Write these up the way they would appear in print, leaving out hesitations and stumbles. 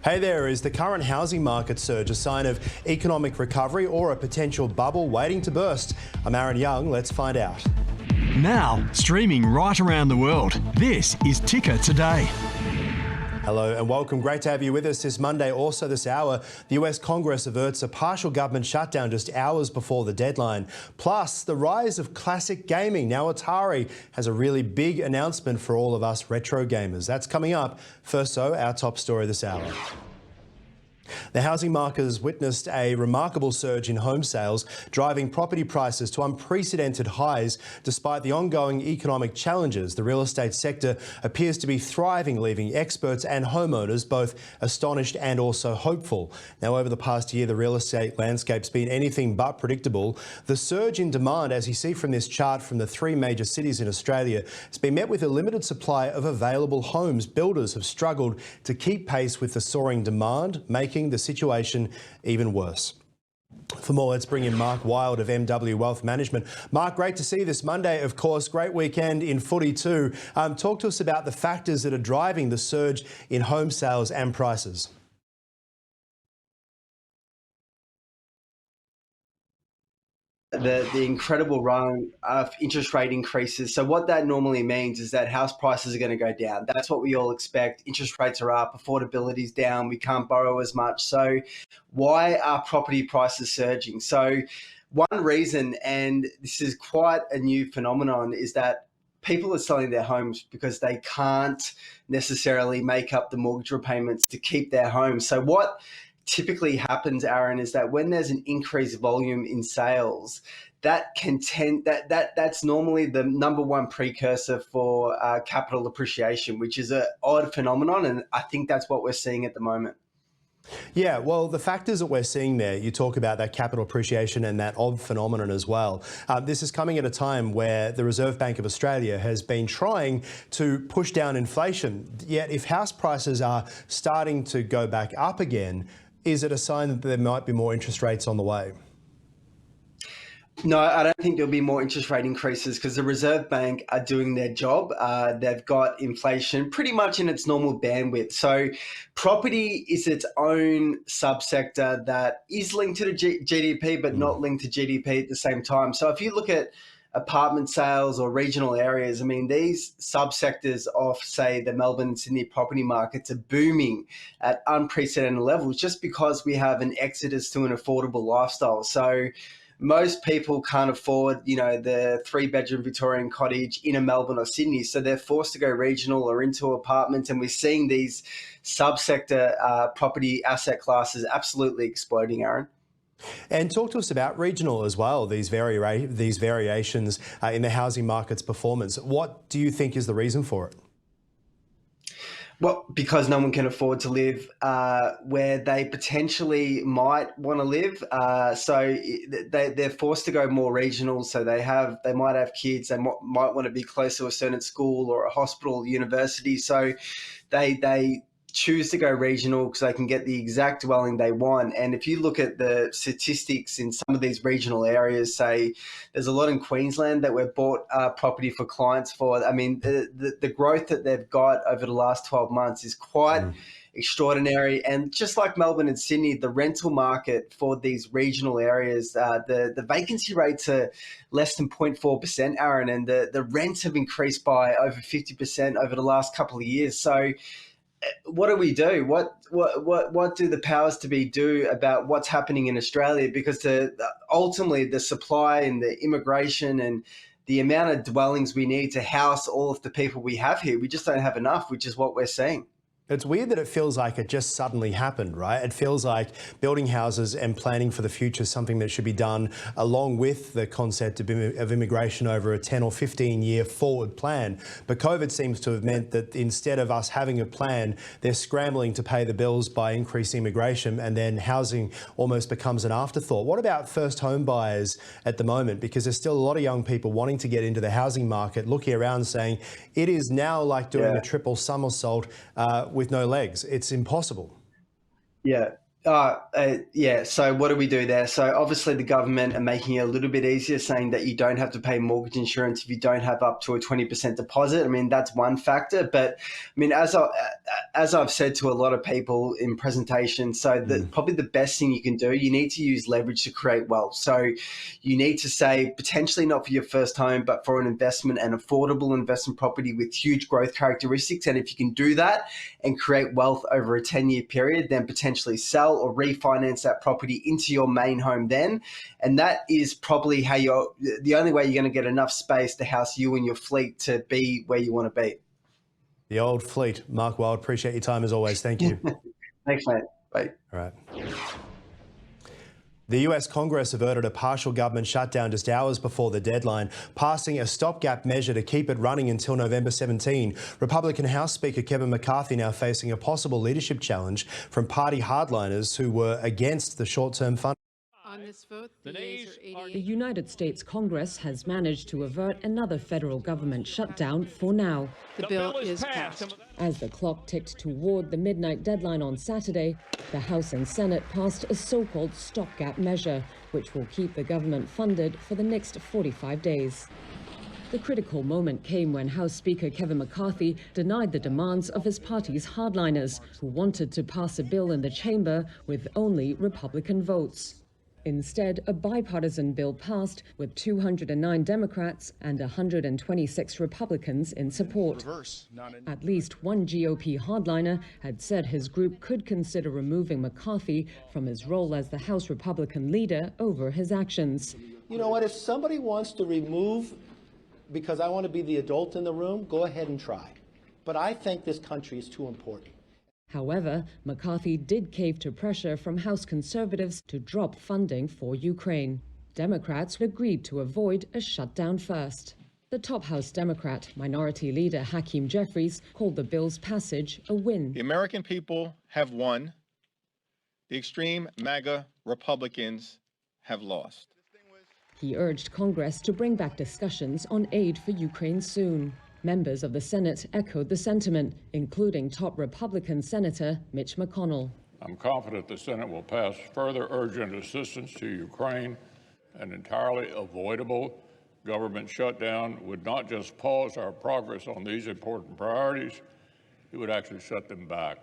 Hey there, is the current housing market surge a sign of economic recovery or a potential bubble waiting to burst? I'm Aaron Young, let's find out. Now, streaming right around the world, this is Ticker Today. Hello and welcome. Great to have you with us this Monday. Also this hour, the US Congress averts a partial government shutdown just hours before the deadline. Plus, the rise of classic gaming. Now Atari has a really big announcement for all of us retro gamers. That's coming up. First, our top story this hour. The housing market has witnessed a remarkable surge in home sales, driving property prices to unprecedented highs. Despite the ongoing economic challenges, the real estate sector appears to be thriving, leaving experts and homeowners both astonished and also hopeful. Now, over the past year, the real estate landscape's been anything but predictable. The surge in demand, as you see from this chart from the three major cities in Australia, has been met with a limited supply of available homes. Builders have struggled to keep pace with the soaring demand, making the situation even worse. For more, let's bring in Mark Wild of MW Wealth Management. Mark, great to see you this Monday. Of course, great weekend in footy too. Talk to us about the factors that are driving the surge in home sales and prices. The incredible run of interest rate increases. So what that normally means is that house prices are going to go down. That's what we all expect. Interest rates are up, affordability's down, we can't borrow as much. So why are property prices surging? So one reason, and this is quite a new phenomenon, is that people are selling their homes because they can't necessarily make up the mortgage repayments to keep their home. So what typically happens, Aaron, is that when there's an increased volume in sales, that's normally the number one precursor for capital appreciation, which is an odd phenomenon, and I think that's what we're seeing at the moment. Yeah, well, the factors that we're seeing there, you talk about that capital appreciation and that odd phenomenon as well. This is coming at a time where the Reserve Bank of Australia has been trying to push down inflation. Yet if house prices are starting to go back up again, is it a sign that there might be more interest rates on the way? No, I don't think there'll be more interest rate increases because the Reserve Bank are doing their job. They've got inflation pretty much in its normal bandwidth. So property is its own subsector that is linked to the GDP, but not linked to GDP at the same time. So if you look at apartment sales or regional areas, I mean, these subsectors of, say, the Melbourne and Sydney property markets are booming at unprecedented levels just because we have an exodus to an affordable lifestyle. So most people can't afford, the 3-bedroom Victorian cottage in a Melbourne or Sydney. So they're forced to go regional or into apartments. And we're seeing these subsector property asset classes absolutely exploding, Aaron. And talk to us about regional as well, these variations in the housing market's performance. What do you think is the reason for it? Well, because no one can afford to live where they potentially might want to live. So they're forced to go more regional. So they might have kids, they might want to be close to a certain school or a hospital, university. So they choose to go regional because they can get the exact dwelling they want. And if you look at the statistics in some of these regional areas, say there's a lot in Queensland that we've bought property for clients for. I mean, the growth that they've got over the last 12 months is quite extraordinary. And just like Melbourne and Sydney, the rental market for these regional areas, the vacancy rates are less than 0.4%, Aaron, and the rents have increased by over 50% over the last couple of years. So what do we do? What do the powers to be do about what's happening in Australia? Because ultimately the supply and the immigration and the amount of dwellings we need to house all of the people we have here, we just don't have enough, which is what we're seeing. It's weird that it feels like it just suddenly happened, right? It feels like building houses and planning for the future is something that should be done along with the concept of immigration over a 10 or 15 year forward plan. But COVID seems to have meant that instead of us having a plan, they're scrambling to pay the bills by increasing immigration, and then housing almost becomes an afterthought. What about first home buyers at the moment? Because there's still a lot of young people wanting to get into the housing market, looking around saying it is now like doing a triple somersault with no legs. It's impossible. Yeah. Yeah. So what do we do there? So obviously the government are making it a little bit easier, saying that you don't have to pay mortgage insurance if you don't have up to a 20% deposit. I mean, that's one factor. But I mean, as I've said to a lot of people in presentations, so probably the best thing you can do, you need to use leverage to create wealth. So you need to save, potentially not for your first home, but for an investment, an affordable investment property with huge growth characteristics. And if you can do that and create wealth over a 10-year period, then potentially sell or refinance that property into your main home then. And that is probably the only way you're going to get enough space to house you and your fleet to be where you want to be. The old fleet. Mark Wild, appreciate your time as always. Thank you. Thanks, mate. Bye. All right. The US Congress averted a partial government shutdown just hours before the deadline, passing a stopgap measure to keep it running until November 17. Republican House Speaker Kevin McCarthy now facing a possible leadership challenge from party hardliners who were against the short-term funding. On this vote, the yeas are 88. The United States Congress has managed to avert another federal government shutdown for now. The bill is passed. As the clock ticked toward the midnight deadline on Saturday, the House and Senate passed a so-called stopgap measure, which will keep the government funded for the next 45 days. The critical moment came when House Speaker Kevin McCarthy denied the demands of his party's hardliners, who wanted to pass a bill in the chamber with only Republican votes. Instead, a bipartisan bill passed with 209 Democrats and 126 Republicans in support. At least one GOP hardliner had said his group could consider removing McCarthy from his role as the House Republican leader over his actions. You know what, if somebody wants to remove because I want to be the adult in the room, go ahead and try. But I think this country is too important. However, McCarthy did cave to pressure from House conservatives to drop funding for Ukraine. Democrats agreed to avoid a shutdown first. The top House Democrat, Minority Leader Hakeem Jeffries, called the bill's passage a win. The American people have won. The extreme MAGA Republicans have lost. He urged Congress to bring back discussions on aid for Ukraine soon. Members of the Senate echoed the sentiment, including top Republican Senator Mitch McConnell. I'm confident the Senate will pass further urgent assistance to Ukraine. An entirely avoidable government shutdown would not just pause our progress on these important priorities, it would actually set them back.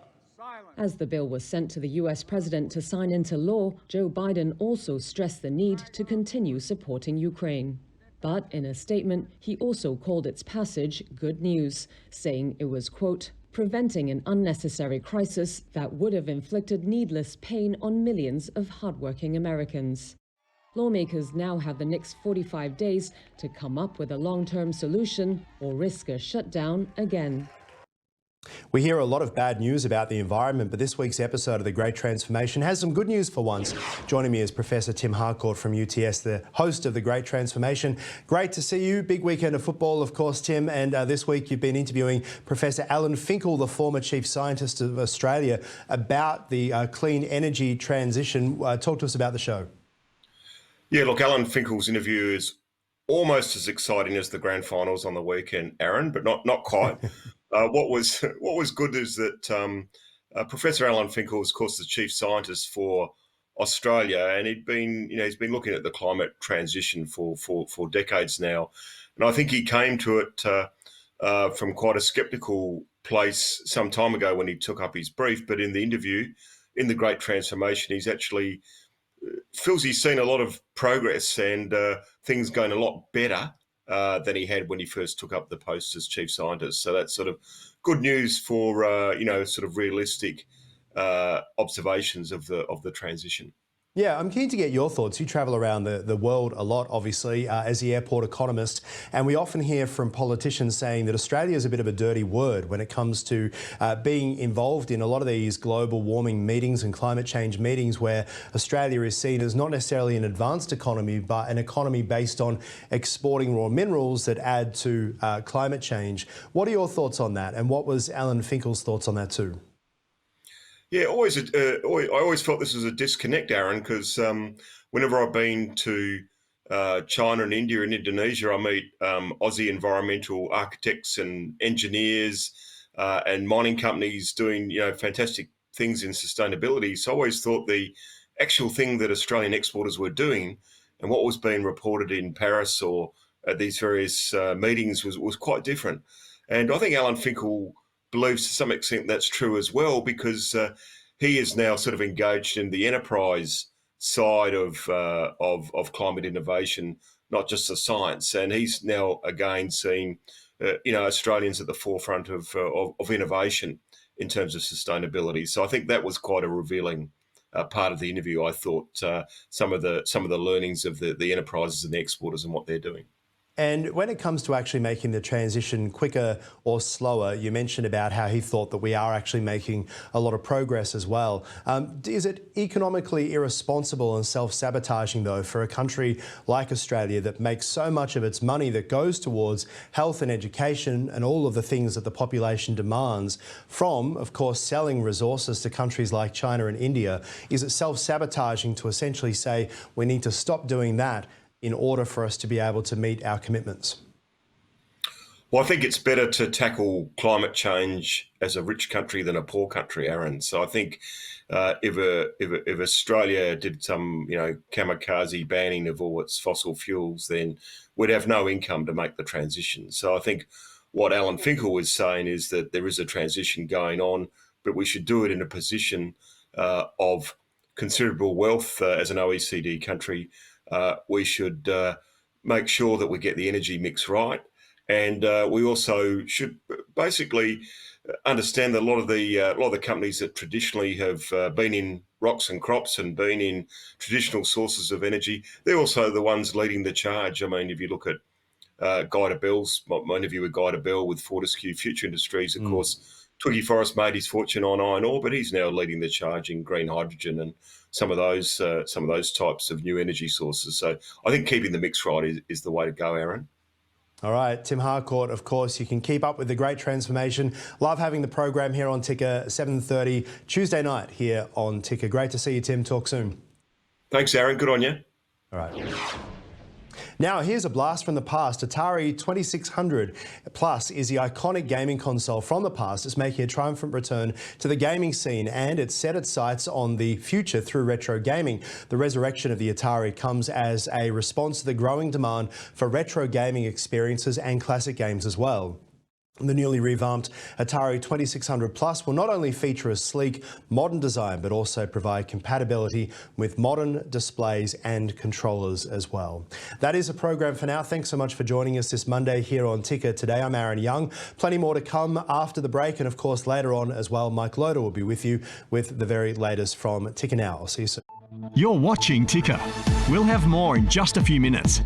As the bill was sent to the U.S. president to sign into law, Joe Biden also stressed the need to continue supporting Ukraine. But in a statement, he also called its passage good news, saying it was, quote, preventing an unnecessary crisis that would have inflicted needless pain on millions of hardworking Americans. Lawmakers now have the next 45 days to come up with a long-term solution or risk a shutdown again. We hear a lot of bad news about the environment, but this week's episode of The Great Transformation has some good news for once. Joining me is Professor Tim Harcourt from UTS, the host of The Great Transformation. Great to see you. Big weekend of football, of course, Tim. And this week you've been interviewing Professor Alan Finkel, the former Chief Scientist of Australia, about the clean energy transition. Talk to us about the show. Yeah, look, Alan Finkel's interview is almost as exciting as the grand finals on the weekend, Aaron, but not quite. What was good is that Professor Alan Finkel is, of course, the chief scientist for Australia, and he's been looking at the climate transition for decades now, and I think he came to it from quite a sceptical place some time ago when he took up his brief. But in the interview, in The Great Transformation, he's actually feels he's seen a lot of progress and things going a lot better than he had when he first took up the post as chief scientist. So that's sort of good news for sort of realistic observations of the transition. Yeah, I'm keen to get your thoughts. You travel around the world a lot, obviously, as the airport economist, and we often hear from politicians saying that Australia is a bit of a dirty word when it comes to being involved in a lot of these global warming meetings and climate change meetings, where Australia is seen as not necessarily an advanced economy, but an economy based on exporting raw minerals that add to climate change. What are your thoughts on that, and what was Alan Finkel's thoughts on that too? Yeah, I always felt this was a disconnect, Aaron, because whenever I've been to China and India and Indonesia, I meet Aussie environmental architects and engineers and mining companies doing fantastic things in sustainability. So I always thought the actual thing that Australian exporters were doing and what was being reported in Paris or at these various meetings was quite different. And I think Alan Finkel believes to some extent that's true as well, because he is now sort of engaged in the enterprise side of climate innovation, not just the science. And he's now again seeing, Australians at the forefront of innovation in terms of sustainability. So I think that was quite a revealing part of the interview. I thought some of the learnings of the enterprises and the exporters and what they're doing. And when it comes to actually making the transition quicker or slower, you mentioned about how he thought that we are actually making a lot of progress as well. Is it economically irresponsible and self-sabotaging, though, for a country like Australia that makes so much of its money that goes towards health and education and all of the things that the population demands from, of course, selling resources to countries like China and India? Is it self-sabotaging to essentially say we need to stop doing that in order for us to be able to meet our commitments? Well, I think it's better to tackle climate change as a rich country than a poor country, Aaron. So I think if Australia did some, kamikaze banning of all its fossil fuels, then we'd have no income to make the transition. So I think what Alan Finkel was saying is that there is a transition going on, but we should do it in a position of considerable wealth as an OECD country. We should make sure that we get the energy mix right, and we also should basically understand that a lot of the companies that traditionally have been in rocks and crops and been in traditional sources of energy, they're also the ones leading the charge. I mean, if you look at Guy Debelle's, my interview with Guy Debelle with Fortescue Future Industries, of course, Twiggy Forrest made his fortune on iron ore, but he's now leading the charge in green hydrogen and some of those types of new energy sources. So I think keeping the mix right is the way to go, Aaron. All right, Tim Harcourt, of course, you can keep up with the great transformation. Love having the program here on Ticker, 7:30 Tuesday night here on Ticker. Great to see you, Tim. Talk soon. Thanks, Aaron. Good on you. All right. Now, here's a blast from the past. Atari 2600 Plus is the iconic gaming console from the past. It's making a triumphant return to the gaming scene, and it's set its sights on the future through retro gaming. The resurrection of the Atari comes as a response to the growing demand for retro gaming experiences and classic games as well. The newly revamped Atari 2600 Plus will not only feature a sleek, modern design, but also provide compatibility with modern displays and controllers as well. That is a program for now. Thanks so much for joining us this Monday here on Ticker Today. I'm Aaron Young. Plenty more to come after the break, and of course later on as well, Mike Loder will be with you with the very latest from Ticker Now. I'll see you soon. You're watching Ticker. We'll have more in just a few minutes.